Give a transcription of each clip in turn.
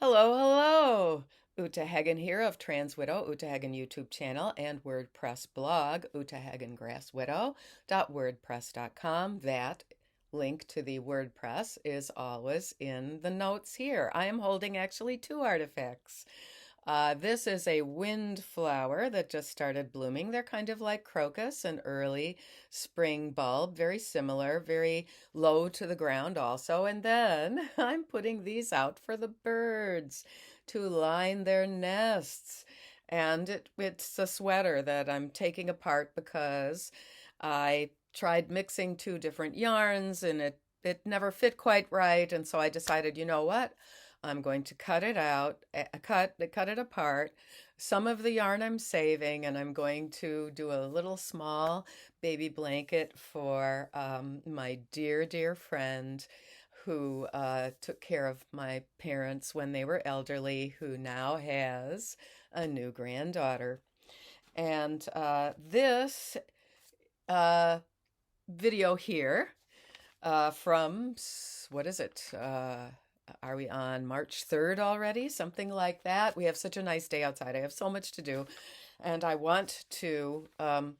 Hello, hello. Uta Hagen here of Trans Widow, Uta Hagen YouTube channel and WordPress blog, utahagengrasswidow.wordpress.com. That link to the WordPress is always in the notes here. I am holding actually two artifacts. This is a windflower that just started blooming. They're kind of like crocus, an early spring bulb, very similar, very low to the ground also. And then I'm putting these out for the birds to line their nests. And it's a sweater that I'm taking apart because I tried mixing two different yarns and it never fit quite right. And so I decided, you know what? I'm going to cut it out, cut it apart. Some of the yarn I'm saving, and I'm going to do a little small baby blanket for my dear, dear friend who took care of my parents when they were elderly, who now has a new granddaughter. And this video here from, what is it? Are we on March 3rd already? Something like that. We have such a nice day outside. I have so much to do. And I want to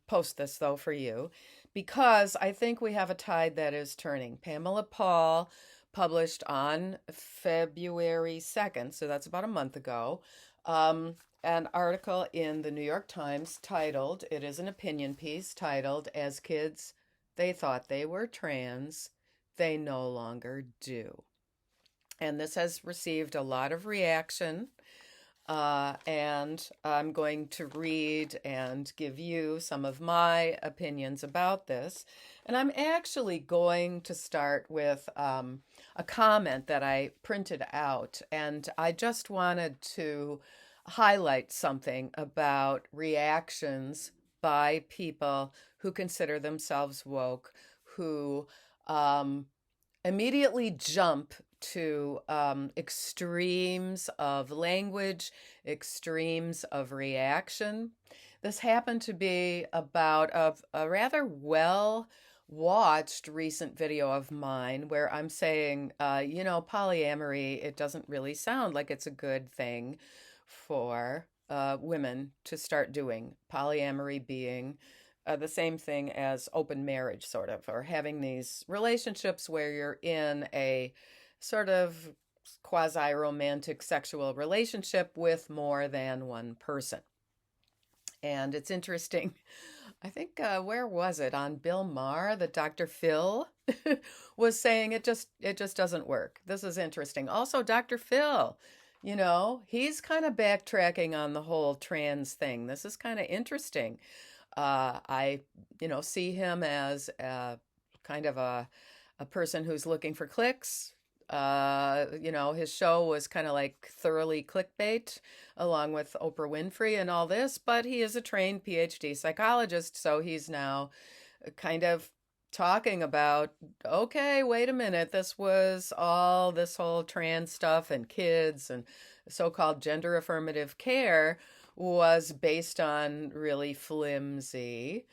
post this, though, for you because I think we have a tide that is turning. Pamela Paul published on February 2nd, so that's about a month ago, an article in the New York Times titled, it is an opinion piece titled, "As Kids They Thought They Were Trans, They No Longer Do." And this has received a lot of reaction. And I'm going to read and give you some of my opinions about this. And I'm actually going to start with a comment that I printed out. And I just wanted to highlight something about reactions by people who consider themselves woke, who immediately jump to extremes of language, extremes of reaction. This happened to be about a rather well watched recent video of mine where I'm saying, polyamory, it doesn't really sound like it's a good thing for women to start doing. Polyamory being the same thing as open marriage, sort of, or having these relationships where you're in a sort of quasi-romantic sexual relationship with more than one person. And it's interesting. I think, where was it? On Bill Maher, that Dr. Phil was saying it just doesn't work. This is interesting. Also, Dr. Phil, he's kind of backtracking on the whole trans thing. This is kind of interesting. I, see him as kind of a person who's looking for clicks. His show was kind of like thoroughly clickbait, along with Oprah Winfrey and all this, but he is a trained PhD psychologist, so he's now kind of talking about, okay, wait a minute, this whole trans stuff and kids and so-called gender affirmative care was based on really flimsy,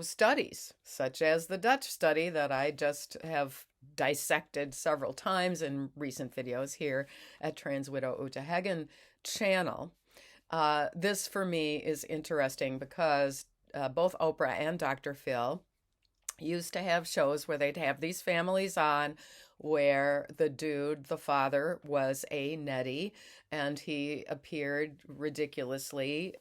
studies, such as the Dutch study that I just have dissected several times in recent videos here at Trans Widow Uta Hagen channel. This for me is interesting because both Oprah and Dr. Phil used to have shows where they'd have these families on where the dude, the father, was a nettie, and he appeared ridiculously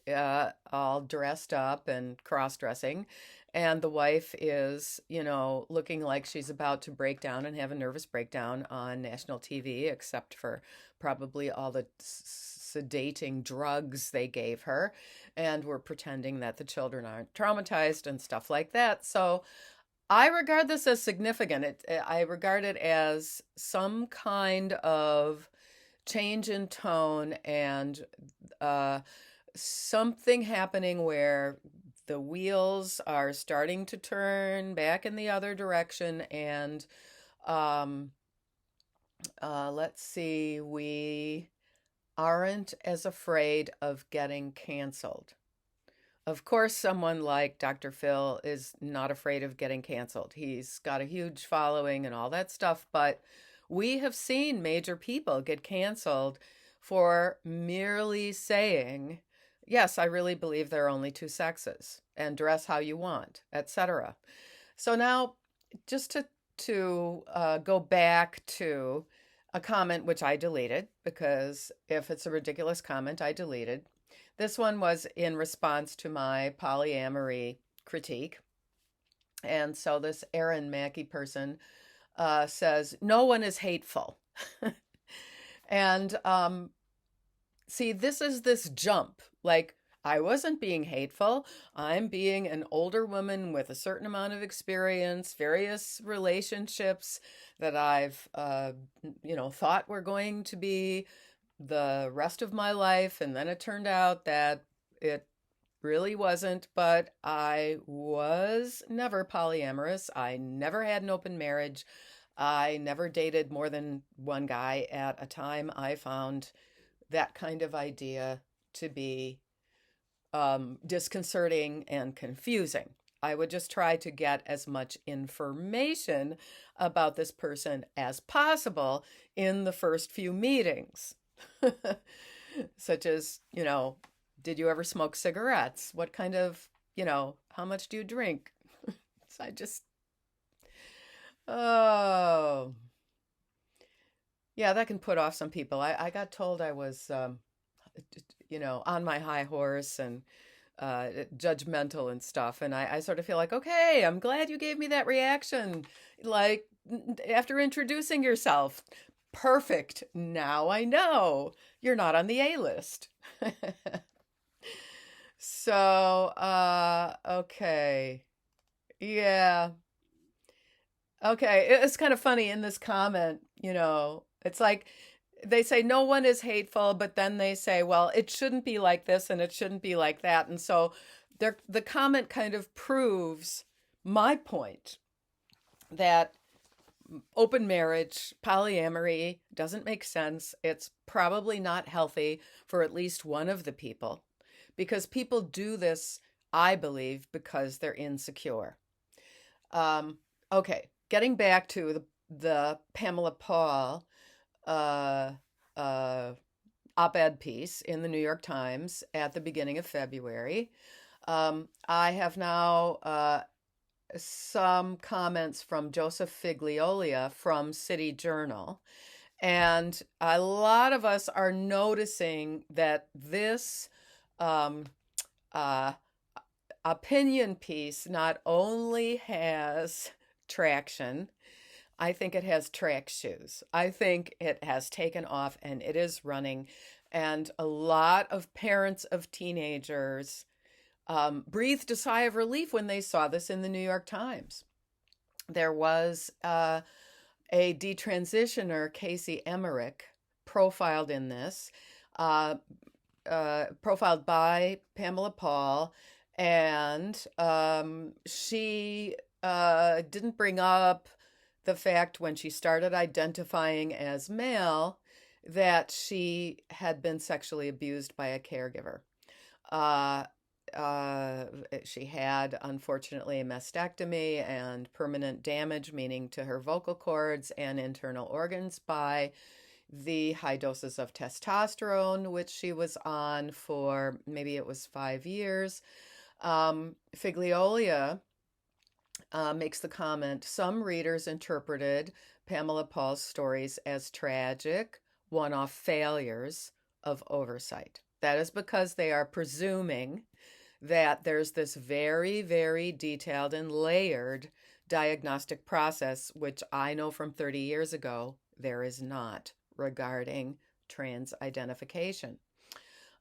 all dressed up and cross-dressing. And the wife is, looking like she's about to break down and have a nervous breakdown on national TV, except for probably all the sedating drugs they gave her. And we're pretending that the children aren't traumatized and stuff like that. So I regard this as significant. I regard it as some kind of change in tone and something happening where the wheels are starting to turn back in the other direction. And let's see, we aren't as afraid of getting canceled. Of course, someone like Dr. Phil is not afraid of getting canceled. He's got a huge following and all that stuff, but We have seen major people get canceled for merely saying, yes, I really believe there are only two sexes and dress how you want, etc. So now, just to go back to a comment which I deleted, because if it's a ridiculous comment, I deleted. This one was in response to my polyamory critique. And so this Aaron Mackey person says, no one is hateful. And see, this is this jump. Like, I wasn't being hateful. I'm being an older woman with a certain amount of experience, various relationships that I've, thought were going to be the rest of my life. And then it turned out that it really wasn't, but I was never polyamorous. I never had an open marriage. I never dated more than one guy at a time. I found that kind of idea to be disconcerting and confusing. I would just try to get as much information about this person as possible in the first few meetings. Such as, did you ever smoke cigarettes? What kind of, how much do you drink? So I just, oh, yeah, that can put off some people. I got told I was, on my high horse and judgmental and stuff. And I sort of feel like, okay, I'm glad you gave me that reaction. Like, after introducing yourself, perfect. Now I know you're not on the A list. So, okay. Yeah. Okay. It's kind of funny in this comment, it's like they say no one is hateful, but then they say, well, it shouldn't be like this and it shouldn't be like that. And so the comment kind of proves my point that open marriage, polyamory doesn't make sense. It's probably not healthy for at least one of the people, because people do this, I believe, because they're insecure. Okay, getting back to the Pamela Paul op-ed piece in the New York Times at the beginning of February. I have now some comments from Joseph Figliolia from City Journal. And a lot of us are noticing that this opinion piece not only has traction, I think it has track shoes. I think it has taken off and it is running. And a lot of parents of teenagers breathed a sigh of relief when they saw this in the New York Times. There was a detransitioner, Casey Emmerich, profiled in this, profiled by Pamela Paul, and she didn't bring up the fact when she started identifying as male that she had been sexually abused by a caregiver. She had, unfortunately, a mastectomy and permanent damage, meaning to her vocal cords and internal organs, by the high doses of testosterone, which she was on for maybe it was 5 years. Figliolia makes the comment, some readers interpreted Pamela Paul's stories as tragic, one-off failures of oversight. That is because they are presuming that there's this very, very detailed and layered diagnostic process, which I know from 30 years ago, there is not regarding trans identification.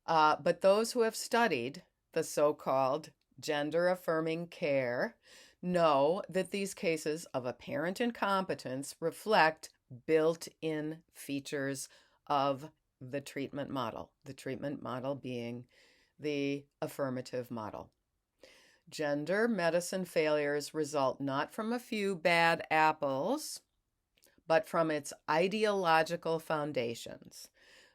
But those who have studied the so-called gender-affirming care know that these cases of apparent incompetence reflect built-in features of the treatment model being the affirmative model. Gender medicine failures result not from a few bad apples, but from its ideological foundations,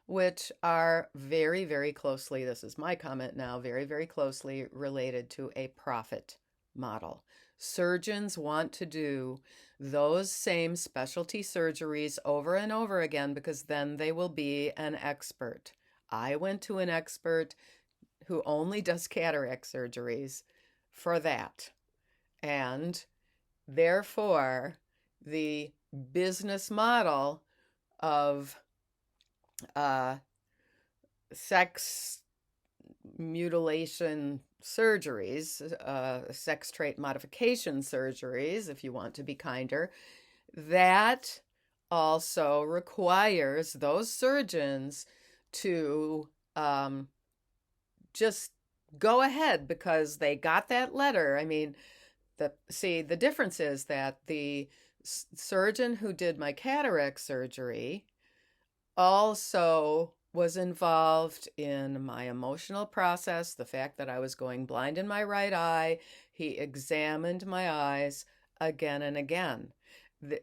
which are very, very closely, this is my comment now, very, very closely related to a profit model. surgeons want to do those same specialty surgeries over and over again because then they will be an expert. I went to an expert who only does cataract surgeries for that. And therefore, the business model of sex mutilation surgeries, sex trait modification surgeries, if you want to be kinder, that also requires those surgeons to just go ahead because they got that letter. I mean, the difference is that the surgeon who did my cataract surgery also was involved in my emotional process, the fact that I was going blind in my right eye. He examined my eyes again and again.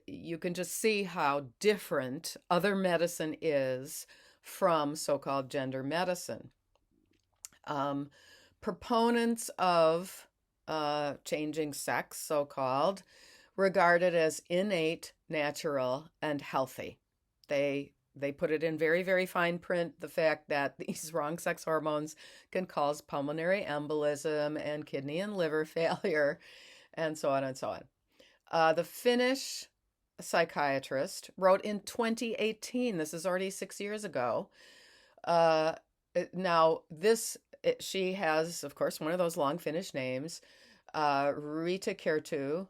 You can just see how different other medicine is from so-called gender medicine. Proponents of changing sex, so-called, regard it as innate, natural, and healthy. They put it in very, very fine print, the fact that these wrong sex hormones can cause pulmonary embolism and kidney and liver failure, and so on and so on. The Finnish psychiatrist wrote in 2018, this is already 6 years ago. She has, of course, one of those long Finnish names, Riitakerttu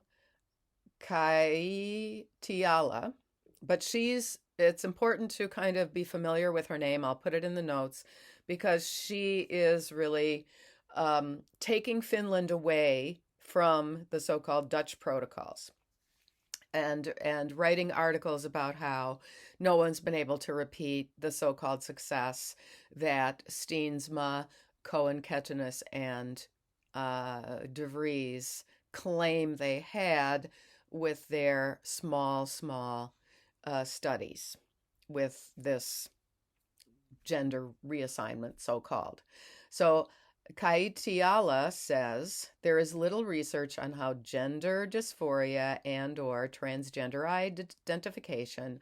Kaitiala, but it's important to kind of be familiar with her name. I'll put it in the notes because she is really taking Finland away from the so-called Dutch protocols and writing articles about how no one's been able to repeat the so-called success that Steensma, Cohen-Kettenis, and De Vries claim they had with their small studies with this gender reassignment, so-called. So Kaitiala says there is little research on how gender dysphoria and or transgender identification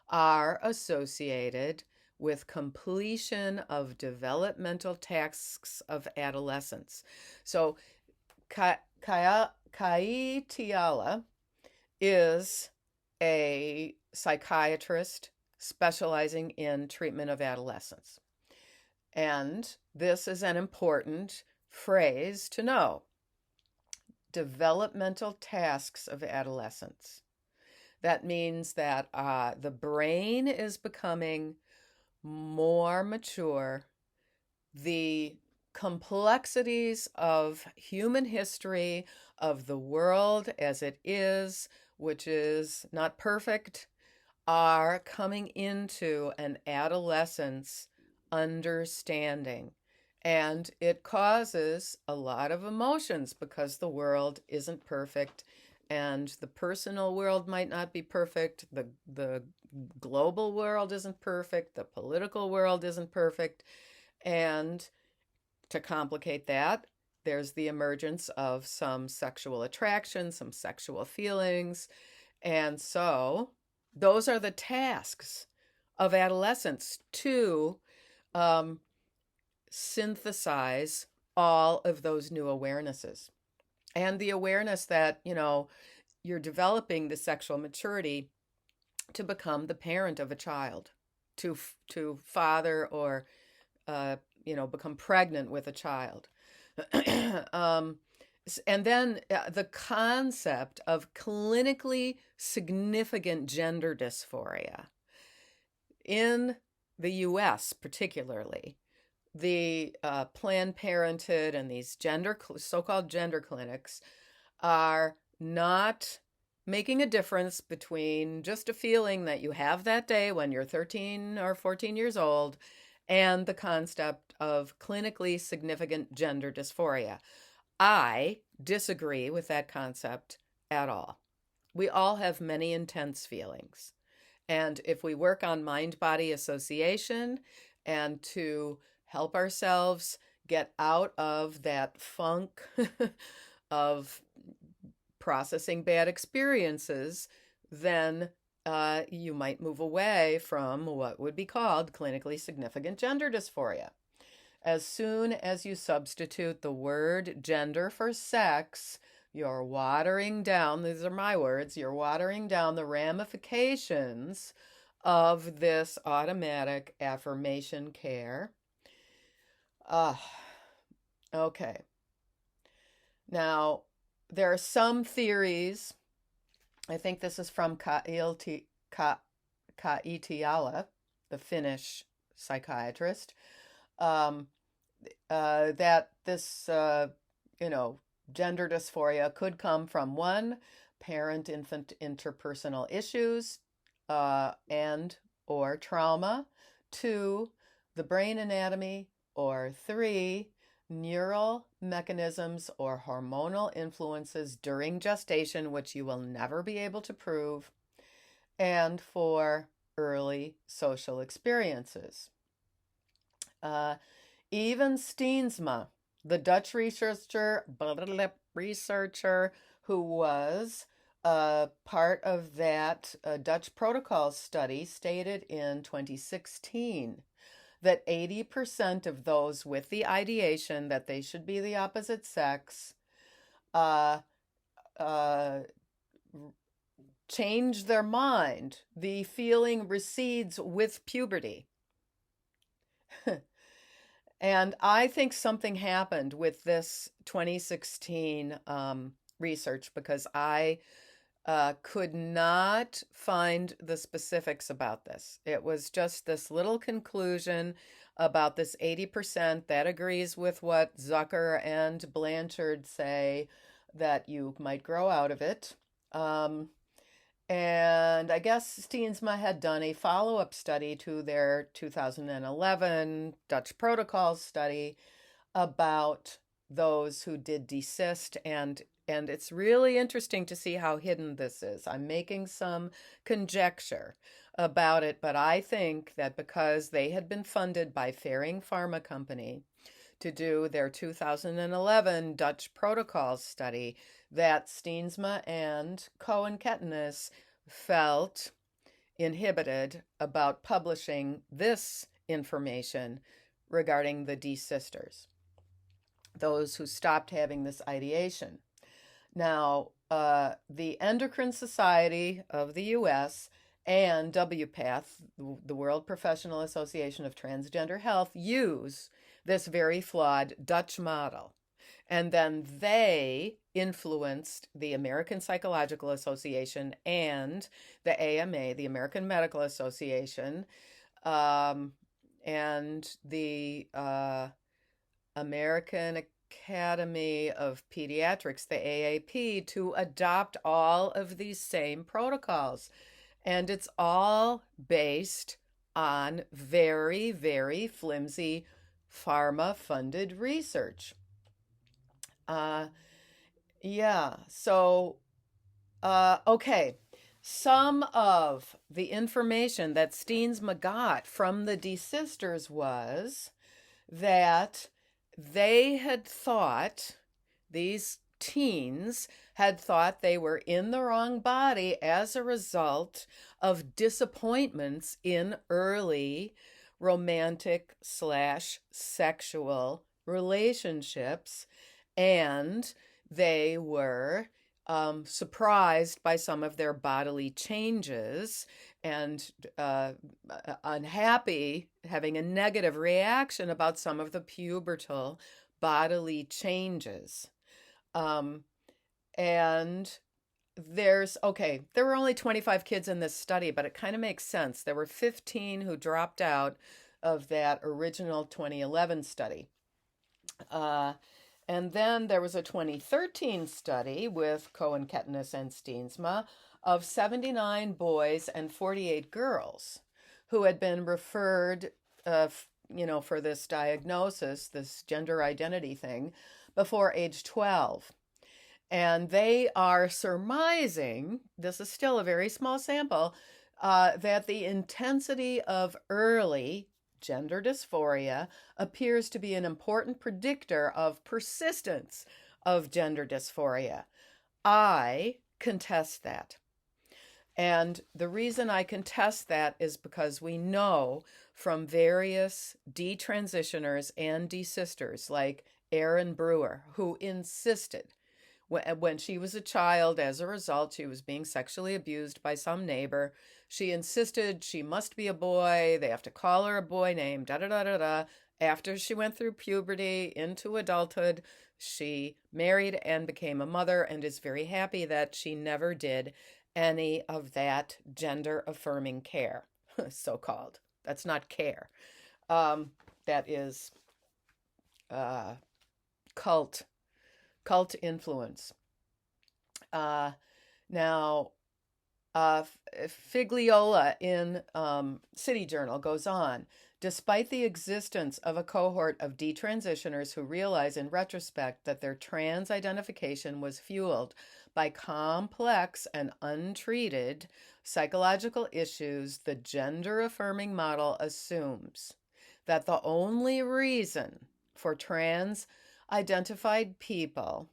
are associated with completion of developmental tasks of adolescence. So Kaitiala is a psychiatrist specializing in treatment of adolescents. And this is an important phrase to know. Developmental tasks of adolescence. That means that the brain is becoming more mature. The complexities of human history, of the world as it is, which is not perfect, are coming into an adolescent's understanding. And it causes a lot of emotions because the world isn't perfect and the personal world might not be perfect. The global world isn't perfect. The political world isn't perfect. And to complicate that, there's the emergence of some sexual attraction, some sexual feelings. And so those are the tasks of adolescence to synthesize all of those new awarenesses. And the awareness that, you're developing the sexual maturity to become the parent of a child, to father or, become pregnant with a child. And then the concept of clinically significant gender dysphoria. In the U.S. particularly, the Planned Parenthood and these so-called gender clinics are not making a difference between just a feeling that you have that day when you're 13 or 14 years old and the concept of clinically significant gender dysphoria. I disagree with that concept at all. We all have many intense feelings. And if we work on mind-body association and to help ourselves get out of that funk of processing bad experiences, then you might move away from what would be called clinically significant gender dysphoria. As soon as you substitute the word gender for sex, you're watering down, these are my words, you're watering down the ramifications of this automatic affirmation care. Okay. Now, there are some theories. I think this is from Kaitiala, the Finnish psychiatrist, that this, gender dysphoria could come from one, parent-infant interpersonal issues and or trauma, two, the brain anatomy, or three, neural mechanisms or hormonal influences during gestation, which you will never be able to prove, and four, early social experiences. Even Steensma, the Dutch researcher who was part of that Dutch protocol study, stated in 2016 that 80% of those with the ideation that they should be the opposite sex change their mind. The feeling recedes with puberty. And I think something happened with this 2016 research, because I could not find the specifics about this. It was just this little conclusion about this 80% that agrees with what Zucker and Blanchard say, that you might grow out of it. And I guess Steensma had done a follow-up study to their 2011 Dutch protocol study about those who did desist, and it's really interesting to see how hidden this is. I'm making some conjecture about it, but I think that because they had been funded by Ferring Pharma Company to do their 2011 Dutch protocol study, that Steensma and Cohen-Kettenis felt inhibited about publishing this information regarding the desistors, those who stopped having this ideation. Now, the Endocrine Society of the U.S. and WPATH, the World Professional Association of Transgender Health, use this very flawed Dutch model. And then they influenced the American Psychological Association and the AMA, the American Medical Association, and the American Academy of Pediatrics, the AAP, to adopt all of these same protocols. And it's all based on very, very flimsy pharma-funded research. Okay. Some of the information that Steensma got from the desistors was that they had thought, these teens had thought they were in the wrong body as a result of disappointments in early romantic/sexual relationships, and they were surprised by some of their bodily changes and unhappy, having a negative reaction about some of the pubertal bodily changes. And there were only 25 kids in this study, but it kind of makes sense. There were 15 who dropped out of that original 2011 study. And then there was a 2013 study with Cohen-Kettenis and Steensma of 79 boys and 48 girls who had been referred, for this diagnosis, this gender identity thing, before age 12. And they are surmising, this is still a very small sample, that the intensity of early gender dysphoria appears to be an important predictor of persistence of gender dysphoria. I contest that. And the reason I contest that is because we know from various detransitioners and desistors, like Erin Brewer, who insisted when she was a child, as a result, she was being sexually abused by some neighbor. She insisted she must be a boy. They have to call her a boy name, da da da da da. After she went through puberty into adulthood, she married and became a mother and is very happy that she never did any of that gender affirming care, so called. That's not care. That is cult influence. Now, Figliola in City Journal goes on. Despite the existence of a cohort of detransitioners who realize in retrospect that their trans identification was fueled by complex and untreated psychological issues, the gender affirming model assumes that the only reason for trans identified people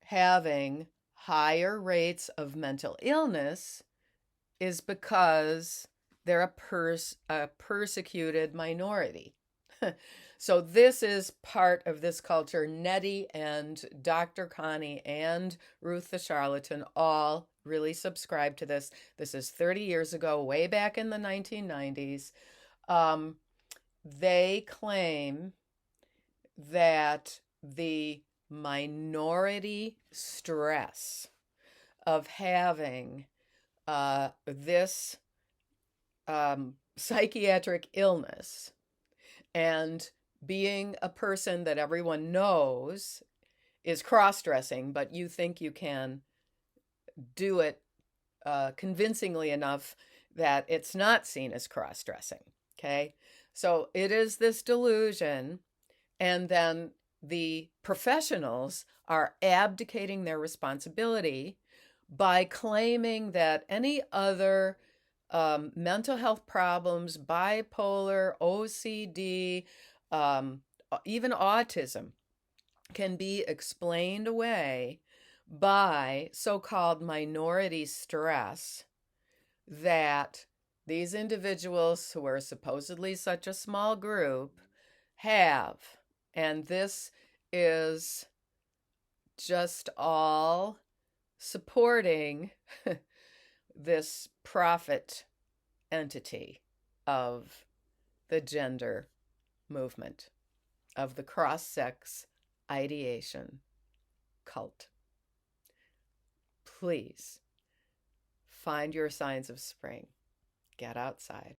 having higher rates of mental illness is because they're a persecuted minority. So this is part of this culture. Nettie and Dr. Connie and Ruth the Charlatan all really subscribe to this. This is 30 years ago, way back in the 1990s. They claim that the minority stress of having this psychiatric illness and being a person that everyone knows is cross-dressing, but you think you can do it convincingly enough that it's not seen as cross-dressing, okay? So it is this delusion, and then the professionals are abdicating their responsibility by claiming that any other mental health problems, bipolar, OCD, even autism, can be explained away by so-called minority stress that these individuals, who are supposedly such a small group, have. And this is just all supporting this profit entity of the gender movement, of the cross-sex ideation cult. Please find your signs of spring. Get outside.